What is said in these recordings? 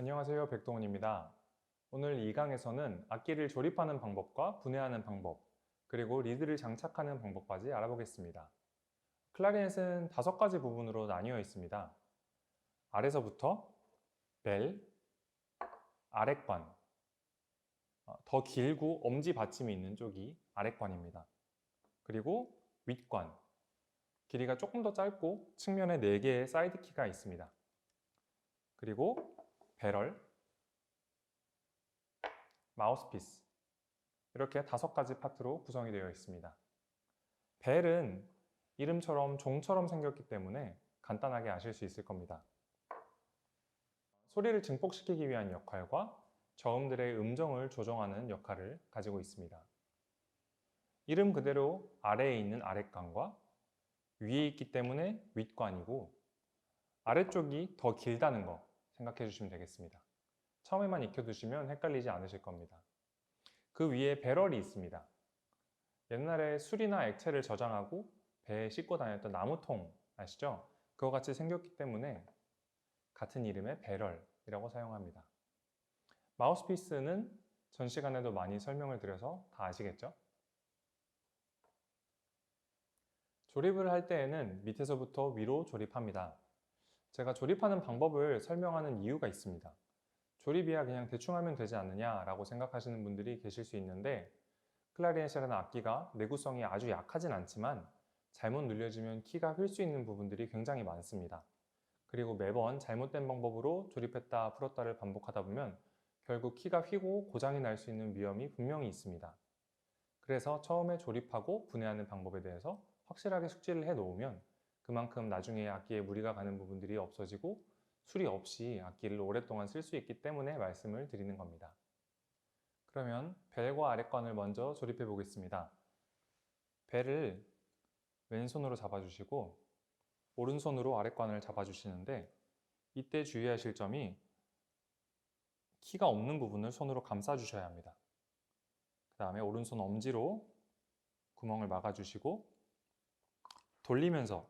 안녕하세요, 백동훈입니다. 오늘 이 강에서는 악기를 조립하는 방법과 분해하는 방법, 그리고 리드를 장착하는 방법까지 알아보겠습니다. 클라리넷은 5가지 부분으로 나뉘어 있습니다. 아래서부터 벨, 아랫관, 더 길고 엄지 받침이 있는 쪽이 아랫관입니다. 그리고 윗관, 길이가 조금 더 짧고 측면에 4개의 사이드 키가 있습니다. 그리고 배럴, 마우스피스, 이렇게 5가지 파트로 구성이 되어 있습니다. 벨은 이름처럼 종처럼 생겼기 때문에 간단하게 아실 수 있을 겁니다. 소리를 증폭시키기 위한 역할과 저음들의 음정을 조정하는 역할을 가지고 있습니다. 이름 그대로 아래에 있는 아랫관과 위에 있기 때문에 윗관이고, 아래쪽이 더 길다는 거 생각해 주시면 되겠습니다. 처음에만 익혀두시면 헷갈리지 않으실 겁니다. 그 위에 배럴이 있습니다. 옛날에 술이나 액체를 저장하고 배에 싣고 다녔던 나무통 아시죠? 그거 같이 생겼기 때문에 같은 이름의 배럴이라고 사용합니다. 마우스피스는 전 시간에도 많이 설명을 드려서 다 아시겠죠? 조립을 할 때에는 밑에서부터 위로 조립합니다. 제가 조립하는 방법을 설명하는 이유가 있습니다. 조립이야 그냥 대충 하면 되지 않느냐라고 생각하시는 분들이 계실 수 있는데, 클라리넷이라는 악기가 내구성이 아주 약하진 않지만 잘못 눌려지면 키가 휠 수 있는 부분들이 굉장히 많습니다. 그리고 매번 잘못된 방법으로 조립했다 풀었다를 반복하다 보면 결국 키가 휘고 고장이 날 수 있는 위험이 분명히 있습니다. 그래서 처음에 조립하고 분해하는 방법에 대해서 확실하게 숙지를 해 놓으면 그만큼 나중에 악기에 무리가 가는 부분들이 없어지고 수리 없이 악기를 오랫동안 쓸 수 있기 때문에 말씀을 드리는 겁니다. 그러면 벨과 아랫관을 먼저 조립해 보겠습니다. 벨을 왼손으로 잡아주시고 오른손으로 아랫관을 잡아주시는데, 이때 주의하실 점이 키가 없는 부분을 손으로 감싸 주셔야 합니다. 그 다음에 오른손 엄지로 구멍을 막아주시고 돌리면서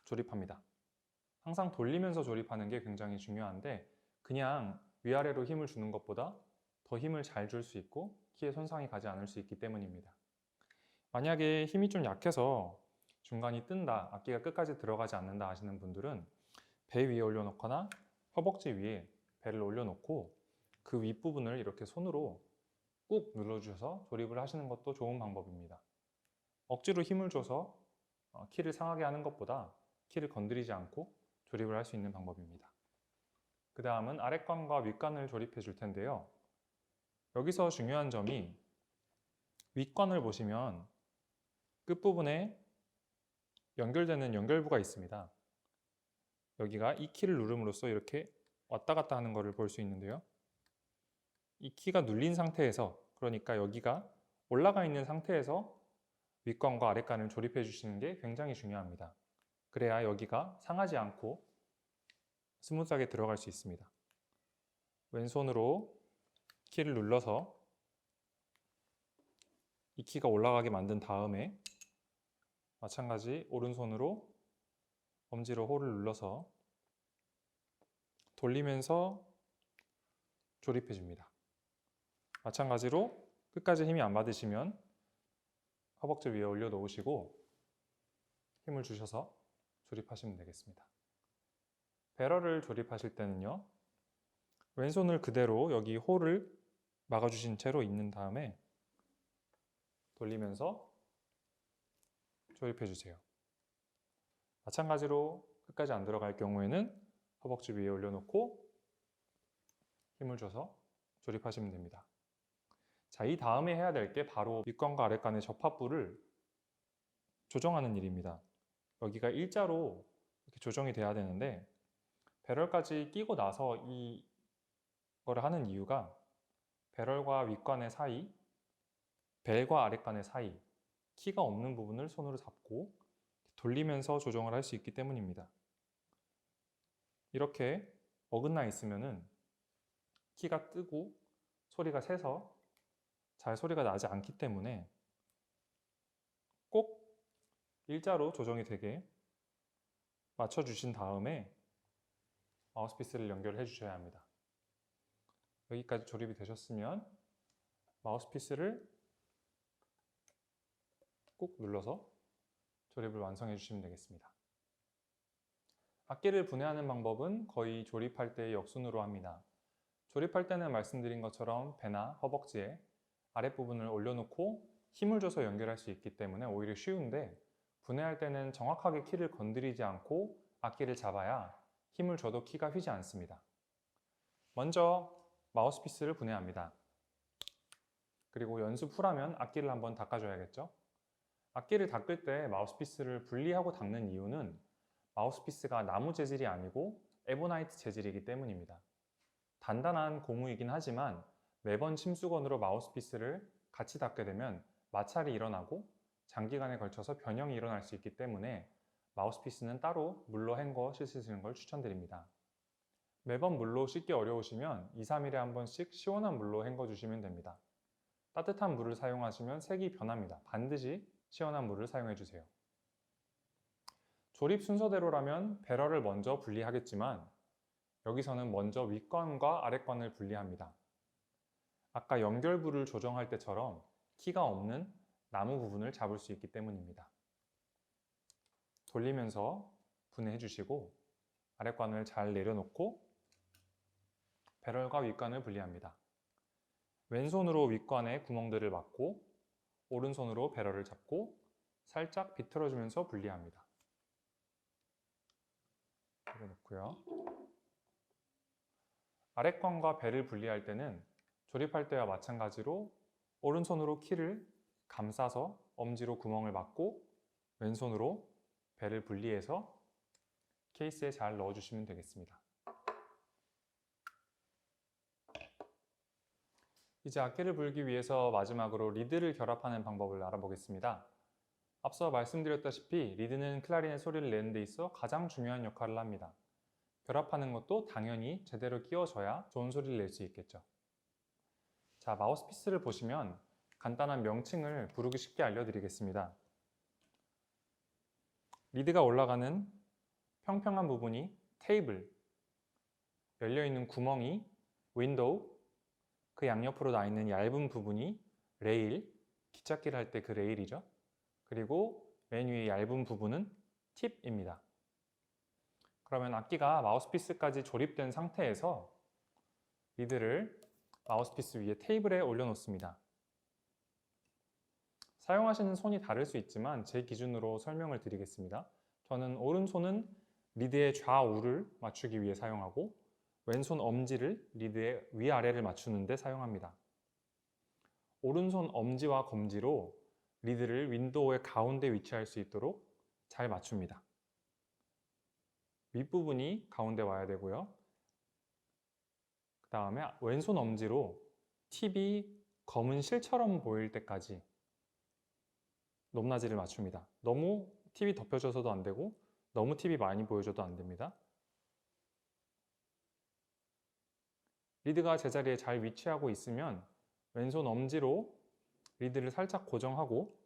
조립합니다. 항상 돌리면서 조립하는 게 굉장히 중요한데, 그냥 위아래로 힘을 주는 것보다 더 힘을 잘 줄 수 있고 키에 손상이 가지 않을 수 있기 때문입니다. 만약에 힘이 좀 약해서 중간이 뜬다, 악기가 끝까지 들어가지 않는다 하시는 분들은 배 위에 올려놓거나 허벅지 위에 배를 올려놓고 그 윗부분을 이렇게 손으로 꾹 눌러주셔서 조립을 하시는 것도 좋은 방법입니다. 억지로 힘을 줘서 키를 상하게 하는 것보다 키를 건드리지 않고 조립을 할 수 있는 방법입니다. 그 다음은 아랫관과 윗관을 조립해 줄 텐데요. 여기서 중요한 점이, 윗관을 보시면 끝부분에 연결되는 연결부가 있습니다. 여기가 이 키를 누름으로써 이렇게 왔다 갔다 하는 것을 볼 수 있는데요. 이 키가 눌린 상태에서, 그러니까 여기가 올라가 있는 상태에서 윗관과 아랫관을 조립해 주시는 게 굉장히 중요합니다. 그래야 여기가 상하지 않고 스무스하게 들어갈 수 있습니다. 왼손으로 키를 눌러서 이 키가 올라가게 만든 다음에 마찬가지 오른손으로 엄지로 홀을 눌러서 돌리면서 조립해 줍니다. 마찬가지로 끝까지 힘이 안 받으시면 허벅지 위에 올려 놓으시고 힘을 주셔서 조립하시면 되겠습니다. 배럴을 조립하실 때는요, 왼손을 그대로 여기 홀을 막아주신 채로 있는 다음에 돌리면서 조립해 주세요. 마찬가지로 끝까지 안 들어갈 경우에는 허벅지 위에 올려놓고 힘을 줘서 조립하시면 됩니다. 자, 이 다음에 해야 될 게 바로 윗관과 아랫관의 접합부를 조정하는 일입니다. 여기가 일자로 이렇게 조정이 돼야 되는데, 배럴까지 끼고 나서 이거를 하는 이유가 배럴과 윗관의 사이, 벨과 아랫관의 사이, 키가 없는 부분을 손으로 잡고 돌리면서 조정을 할 수 있기 때문입니다. 이렇게 어긋나 있으면은 키가 뜨고 소리가 새서 잘 소리가 나지 않기 때문에 꼭 일자로 조정이 되게 맞춰주신 다음에 마우스피스를 연결해 주셔야 합니다. 여기까지 조립이 되셨으면 마우스피스를 꾹 눌러서 조립을 완성해 주시면 되겠습니다. 악기를 분해하는 방법은 거의 조립할 때의 역순으로 합니다. 조립할 때는 말씀드린 것처럼 배나 허벅지에 아랫부분을 올려놓고 힘을 줘서 연결할 수 있기 때문에 오히려 쉬운데, 분해할 때는 정확하게 키를 건드리지 않고 악기를 잡아야 힘을 줘도 키가 휘지 않습니다. 먼저 마우스피스를 분해합니다. 그리고 연습 후라면 악기를 한번 닦아줘야겠죠? 악기를 닦을 때 마우스피스를 분리하고 닦는 이유는 마우스피스가 나무 재질이 아니고 에보나이트 재질이기 때문입니다. 단단한 고무이긴 하지만 매번 침수건으로 마우스피스를 같이 닦게 되면 마찰이 일어나고 장기간에 걸쳐서 변형이 일어날 수 있기 때문에 마우스피스는 따로 물로 헹궈 씻으시는 걸 추천드립니다. 매번 물로 씻기 어려우시면 2, 3일에 한 번씩 시원한 물로 헹궈 주시면 됩니다. 따뜻한 물을 사용하시면 색이 변합니다. 반드시 시원한 물을 사용해 주세요. 조립 순서대로라면 배럴을 먼저 분리하겠지만 여기서는 먼저 윗관과 아랫관을 분리합니다. 아까 연결부를 조정할 때처럼 키가 없는 나무 부분을 잡을 수 있기 때문입니다. 돌리면서 분해해 주시고 아랫관을 잘 내려놓고 배럴과 윗관을 분리합니다. 왼손으로 윗관에 구멍들을 막고 오른손으로 배럴을 잡고 살짝 비틀어주면서 분리합니다. 내려놓고요. 아랫관과 배를 분리할 때는 조립할 때와 마찬가지로 오른손으로 키를 감싸서 엄지로 구멍을 막고 왼손으로 배를 분리해서 케이스에 잘 넣어주시면 되겠습니다. 이제 악기를 불기 위해서 마지막으로 리드를 결합하는 방법을 알아보겠습니다. 앞서 말씀드렸다시피 리드는 클라리넷 소리를 내는 데 있어 가장 중요한 역할을 합니다. 결합하는 것도 당연히 제대로 끼워져야 좋은 소리를 낼 수 있겠죠. 자, 마우스피스를 보시면 간단한 명칭을 부르기 쉽게 알려드리겠습니다. 리드가 올라가는 평평한 부분이 테이블, 열려있는 구멍이 윈도우, 그 양옆으로 나 있는 얇은 부분이 레일, 깃잡기를 할 때 그 레일이죠. 그리고 맨 위의 얇은 부분은 팁입니다. 그러면 악기가 마우스피스까지 조립된 상태에서 리드를 마우스피스 위에 테이블에 올려놓습니다. 사용하시는 손이 다를 수 있지만 제 기준으로 설명을 드리겠습니다. 저는 오른손은 리드의 좌우를 맞추기 위해 사용하고 왼손 엄지를 리드의 위아래를 맞추는 데 사용합니다. 오른손 엄지와 검지로 리드를 윈도우의 가운데 위치할 수 있도록 잘 맞춥니다. 윗부분이 가운데 와야 되고요. 그 다음에 왼손 엄지로 팁이 검은 실처럼 보일 때까지 높낮이를 맞춥니다. 너무 팁이 덮여져서도 안 되고 너무 팁이 많이 보여줘도 안 됩니다. 리드가 제자리에 잘 위치하고 있으면 왼손 엄지로 리드를 살짝 고정하고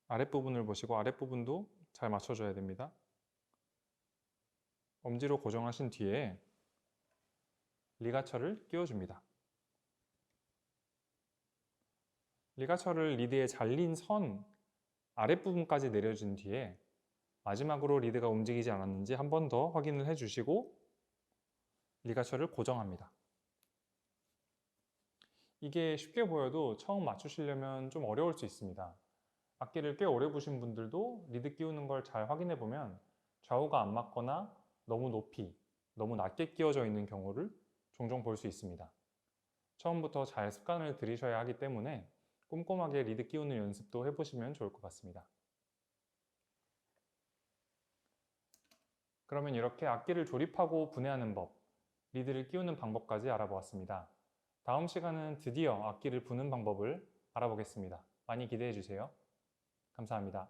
아랫부분을 보시고 아랫부분도 잘 맞춰줘야 됩니다. 엄지로 고정하신 뒤에 리가처를 끼워줍니다. 리가처를 리드에 잘린 선 아랫부분까지 내려준 뒤에 마지막으로 리드가 움직이지 않았는지 한 번 더 확인을 해주시고 리가처를 고정합니다. 이게 쉽게 보여도 처음 맞추시려면 좀 어려울 수 있습니다. 악기를 꽤 오래 부신 분들도 리드 끼우는 걸 잘 확인해 보면 좌우가 안 맞거나 너무 높이, 너무 낮게 끼워져 있는 경우를 종종 볼 수 있습니다. 처음부터 잘 습관을 들이셔야 하기 때문에 꼼꼼하게 리드 끼우는 연습도 해보시면 좋을 것 같습니다. 그러면 이렇게 악기를 조립하고 분해하는 법, 리드를 끼우는 방법까지 알아보았습니다. 다음 시간은 드디어 악기를 부는 방법을 알아보겠습니다. 많이 기대해 주세요. 감사합니다.